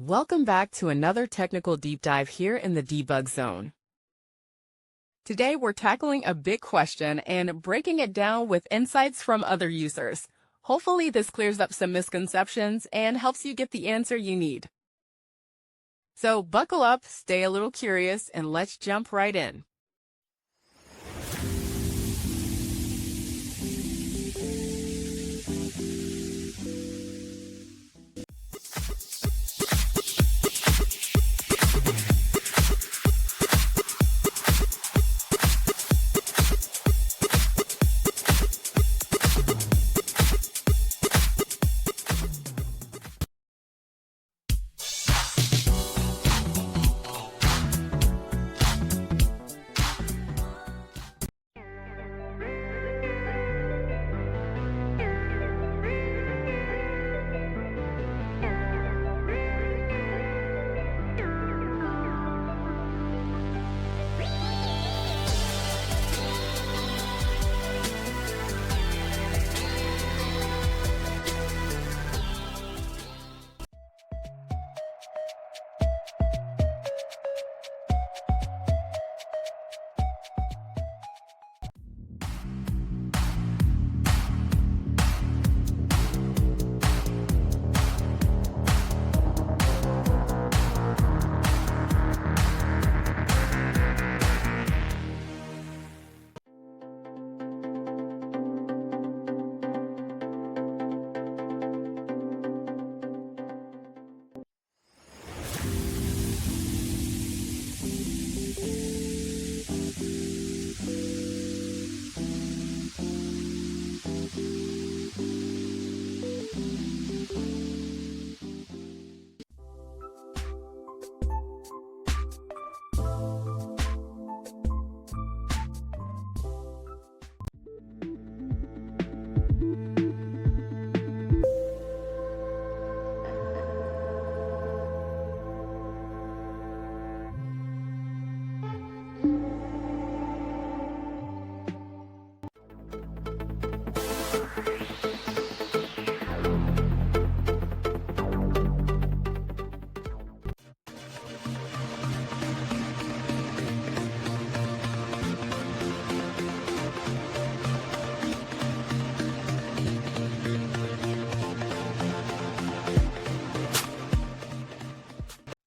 Welcome back to another technical deep dive here in the debug zone. Today we're tackling a big question and breaking it down with insights from other users. Hopefully this clears up some misconceptions and helps you get the answer you need. So buckle up, stay a little curious, and let's jump right in.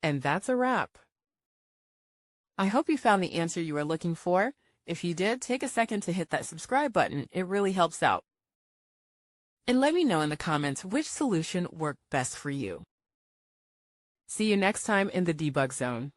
And that's a wrap. I hope you found the answer you were looking for. If you did, take a second to hit that subscribe button. It really helps out. And let me know in the comments which solution worked best for you. See you next time in the debug zone.